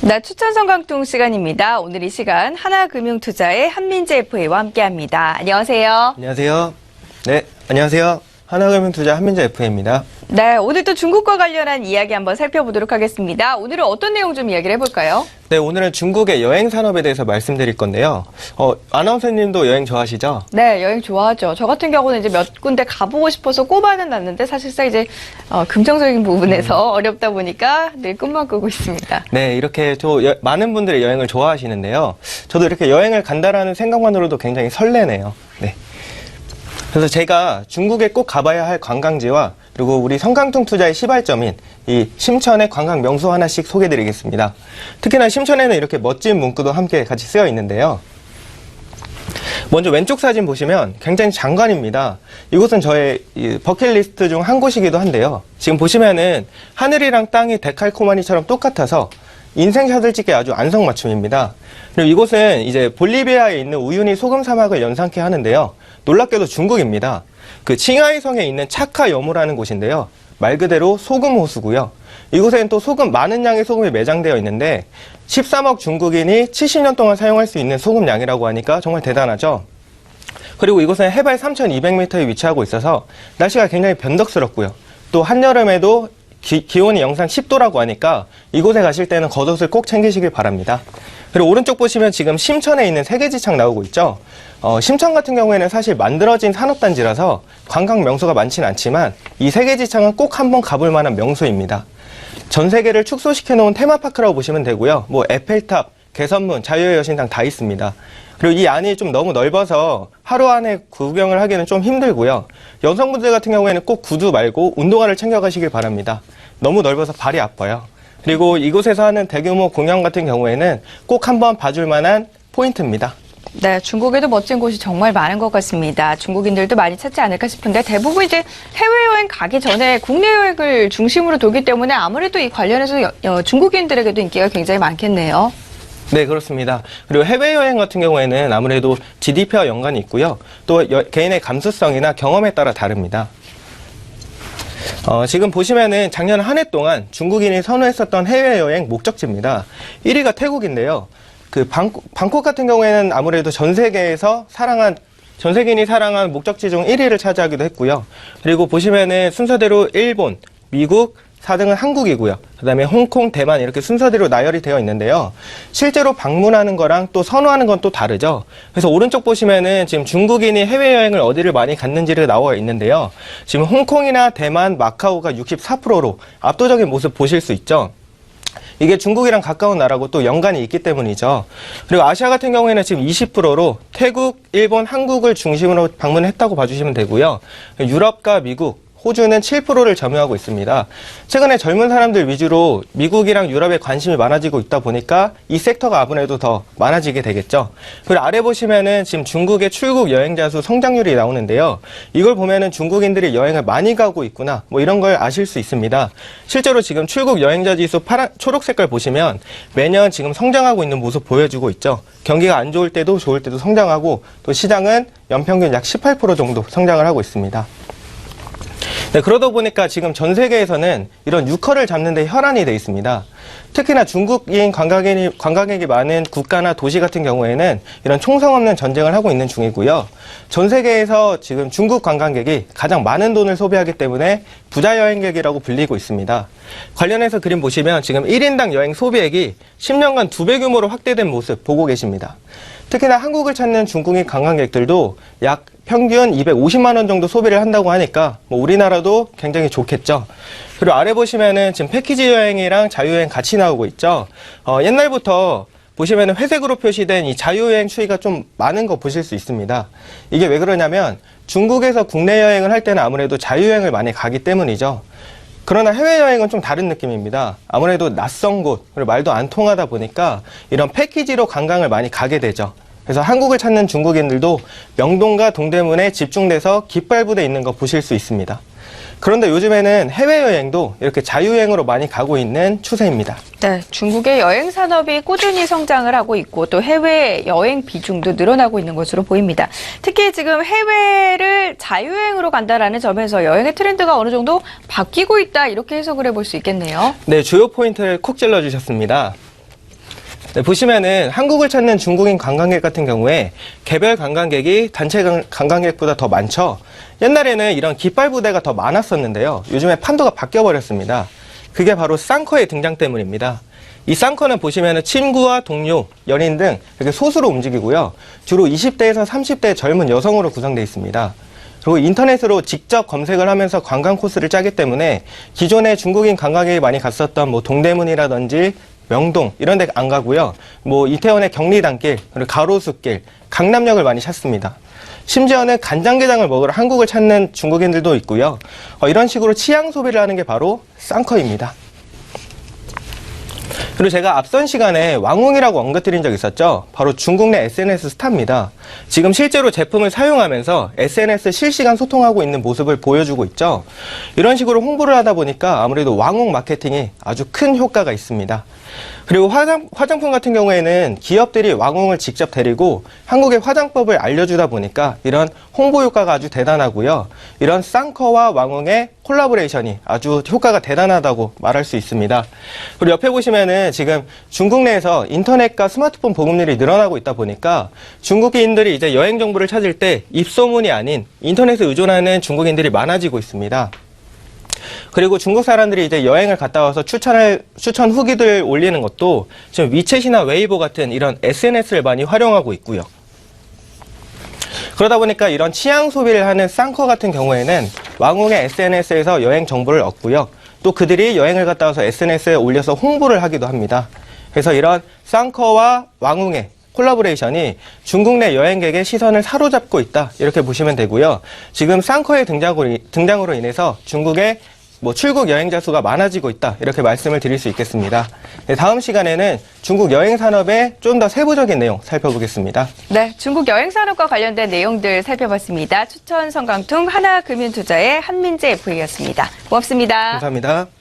나 추천 성강통 시간입니다. 오늘 이 시간 하나금융투자의 한민재 FA와 함께합니다. 안녕하세요. 안녕하세요. 네, 안녕하세요. 하나금융투자 한민재 FA입니다. 네, 오늘 또 중국과 관련한 이야기 한번 살펴보도록 하겠습니다. 오늘은 어떤 내용 좀 이야기를 해볼까요? 네, 오늘은 중국의 여행 산업에 대해서 말씀드릴 건데요. 아나운서님도 여행 좋아하시죠? 네, 여행 좋아하죠. 저 같은 경우는 이제 몇 군데 가보고 싶어서 꼽아는 놨는데 사실상 이제 금전적인 부분에서 어렵다 보니까 늘 꿈만 꾸고 있습니다. 네, 이렇게 많은 분들이 여행을 좋아하시는데요. 저도 이렇게 여행을 간다라는 생각만으로도 굉장히 설레네요. 네. 그래서 제가 중국에 꼭 가봐야 할 관광지와 그리고 우리 성강통 투자의 시발점인 이 심천의 관광 명소 하나씩 소개해드리겠습니다. 특히나 심천에는 이렇게 멋진 문구도 함께 같이 쓰여 있는데요. 먼저 왼쪽 사진 보시면 굉장히 장관입니다. 이곳은 저의 버킷리스트 중 한 곳이기도 한데요. 지금 보시면은 하늘이랑 땅이 데칼코마니처럼 똑같아서 인생샷을 찍기 아주 안성맞춤입니다. 그리고 이곳은 이제 볼리비아에 있는 우유니 소금 사막을 연상케 하는데요. 놀랍게도 중국입니다. 그 칭하이성에 있는 차카여무라는 곳인데요. 말 그대로 소금 호수고요. 이곳에는 또 많은 양의 소금이 매장되어 있는데 13억 중국인이 70년 동안 사용할 수 있는 소금 양이라고 하니까 정말 대단하죠. 그리고 이곳은 해발 3,200m에 위치하고 있어서 날씨가 굉장히 변덕스럽고요. 또 한여름에도 기온이 영상 10도라고 하니까 이곳에 가실 때는 겉옷을 꼭 챙기시길 바랍니다. 그리고 오른쪽 보시면 지금 심천에 있는 세계지창 나오고 있죠. 심천 같은 경우에는 사실 만들어진 산업단지라서 관광 명소가 많지는 않지만 이 세계지창은 꼭 한번 가볼 만한 명소입니다. 전 세계를 축소시켜 놓은 테마파크라고 보시면 되고요. 뭐 에펠탑, 개선문, 자유의 여신상 다 있습니다. 그리고 이 안이 좀 너무 넓어서 하루 안에 구경을 하기는 좀 힘들고요. 여성분들 같은 경우에는 꼭 구두 말고 운동화를 챙겨가시길 바랍니다. 너무 넓어서 발이 아파요. 그리고 이곳에서 하는 대규모 공연 같은 경우에는 꼭 한번 봐줄 만한 포인트입니다. 네, 중국에도 멋진 곳이 정말 많은 것 같습니다. 중국인들도 많이 찾지 않을까 싶은데 대부분 이제 해외여행 가기 전에 국내 여행을 중심으로 돌기 때문에 아무래도 이 관련해서 중국인들에게도 인기가 굉장히 많겠네요. 네, 그렇습니다. 그리고 해외여행 같은 경우에는 아무래도 GDP와 연관이 있고요. 또 개인의 감수성이나 경험에 따라 다릅니다. 지금 보시면은 작년 한 해 동안 중국인이 선호했었던 해외여행 목적지입니다. 1위가 태국인데요. 그 방콕 같은 경우에는 아무래도 전 세계인이 사랑한 목적지 중 1위를 차지하기도 했고요. 그리고 보시면은 순서대로 일본, 미국, 4등은 한국이고요. 그 다음에 홍콩, 대만 이렇게 순서대로 나열이 되어 있는데요. 실제로 방문하는 거랑 또 선호하는 건 또 다르죠. 그래서 오른쪽 보시면은 지금 중국인이 해외여행을 어디를 많이 갔는지를 나와 있는데요. 지금 홍콩이나 대만, 마카오가 64%로 압도적인 모습 보실 수 있죠. 이게 중국이랑 가까운 나라고 또 연관이 있기 때문이죠. 그리고 아시아 같은 경우에는 지금 20%로 태국, 일본, 한국을 중심으로 방문했다고 봐주시면 되고요. 유럽과 미국, 호주는 7%를 점유하고 있습니다. 최근에 젊은 사람들 위주로 미국이랑 유럽에 관심이 많아지고 있다 보니까 이 섹터가 아무래도 더 많아지게 되겠죠. 그리고 아래 보시면은 지금 중국의 출국 여행자 수 성장률이 나오는데요. 이걸 보면은 중국인들이 여행을 많이 가고 있구나, 뭐 이런 걸 아실 수 있습니다. 실제로 지금 출국 여행자 지수 초록 색깔 보시면 매년 지금 성장하고 있는 모습 보여주고 있죠. 경기가 안 좋을 때도 좋을 때도 성장하고 또 시장은 연평균 약 18% 정도 성장을 하고 있습니다. 네, 그러다 보니까 지금 전 세계에서는 이런 유커를 잡는 데 혈안이 돼 있습니다. 특히나 중국인 관광객이 많은 국가나 도시 같은 경우에는 이런 총성 없는 전쟁을 하고 있는 중이고요. 전 세계에서 지금 중국 관광객이 가장 많은 돈을 소비하기 때문에 부자 여행객이라고 불리고 있습니다. 관련해서 그림 보시면 지금 1인당 여행 소비액이 10년간 2배 규모로 확대된 모습 보고 계십니다. 특히나 한국을 찾는 중국인 관광객들도 약 평균 250만 원 정도 소비를 한다고 하니까 뭐 우리나라도 굉장히 좋겠죠. 그리고 아래 보시면은 지금 패키지 여행이랑 자유여행 같이 나오고 있죠. 옛날부터 보시면은 회색으로 표시된 이 자유여행 추이가 좀 많은 거 보실 수 있습니다. 이게 왜 그러냐면 중국에서 국내 여행을 할 때는 아무래도 자유여행을 많이 가기 때문이죠. 그러나 해외여행은 좀 다른 느낌입니다. 아무래도 낯선 곳, 그리고 말도 안 통하다 보니까 이런 패키지로 관광을 많이 가게 되죠. 그래서 한국을 찾는 중국인들도 명동과 동대문에 집중돼서 깃발부대 있는 거 보실 수 있습니다. 그런데 요즘에는 해외여행도 이렇게 자유여행으로 많이 가고 있는 추세입니다. 네, 중국의 여행 산업이 꾸준히 성장을 하고 있고 또 해외 여행 비중도 늘어나고 있는 것으로 보입니다. 특히 지금 해외를 자유여행으로 간다라는 점에서 여행의 트렌드가 어느 정도 바뀌고 있다 이렇게 해석을 해볼 수 있겠네요. 네, 주요 포인트를 콕 찔러주셨습니다. 네, 보시면은 한국을 찾는 중국인 관광객 같은 경우에 개별 관광객이 단체 관광객보다 더 많죠. 옛날에는 이런 깃발 부대가 더 많았었는데요. 요즘에 판도가 바뀌어 버렸습니다. 그게 바로 쌍커의 등장 때문입니다. 이 쌍커는 보시면은 친구와 동료, 연인 등 이렇게 소수로 움직이고요. 주로 20대에서 30대 젊은 여성으로 구성되어 있습니다. 그리고 인터넷으로 직접 검색을 하면서 관광 코스를 짜기 때문에 기존에 중국인 관광객이 많이 갔었던 뭐 동대문이라든지 명동 이런 데 안 가고요. 뭐 이태원의 경리단길, 그리고 가로수길, 강남역을 많이 찾습니다. 심지어는 간장게장을 먹으러 한국을 찾는 중국인들도 있고요. 이런 식으로 취향 소비를 하는 게 바로 쌍커입니다. 그리고 제가 앞선 시간에 왕웅이라고 언급드린 적 있었죠. 바로 중국 내 SNS 스타입니다. 지금 실제로 제품을 사용하면서 SNS 실시간 소통하고 있는 모습을 보여주고 있죠. 이런 식으로 홍보를 하다 보니까 아무래도 왕웅 마케팅이 아주 큰 효과가 있습니다. 그리고 화장품 같은 경우에는 기업들이 왕웅을 직접 데리고 한국의 화장법을 알려주다 보니까 이런 홍보 효과가 아주 대단하고요. 이런 쌍커와 왕웅의 콜라보레이션이 아주 효과가 대단하다고 말할 수 있습니다. 그리고 옆에 보시면은 지금 중국 내에서 인터넷과 스마트폰 보급률이 늘어나고 있다 보니까 중국인들이 이제 여행 정보를 찾을 때 입소문이 아닌 인터넷에 의존하는 중국인들이 많아지고 있습니다. 그리고 중국 사람들이 이제 여행을 갔다 와서 추천 후기들 올리는 것도 지금 위챗이나 웨이보 같은 이런 SNS를 많이 활용하고 있고요. 그러다 보니까 이런 취향 소비를 하는 쌍커 같은 경우에는 왕웅의 SNS에서 여행 정보를 얻고요. 또 그들이 여행을 갔다 와서 SNS에 올려서 홍보를 하기도 합니다. 그래서 이런 쌍커와 왕웅의 콜라보레이션이 중국 내 여행객의 시선을 사로잡고 있다. 이렇게 보시면 되고요. 지금 쌍커의 등장으로 인해서 중국의 출국 여행자 수가 많아지고 있다. 이렇게 말씀을 드릴 수 있겠습니다. 네, 다음 시간에는 중국 여행 산업의 좀 더 세부적인 내용 살펴보겠습니다. 네, 중국 여행 산업과 관련된 내용들 살펴봤습니다. 추천 성강통 하나금융투자의 한민재 FA였습니다. 고맙습니다. 감사합니다.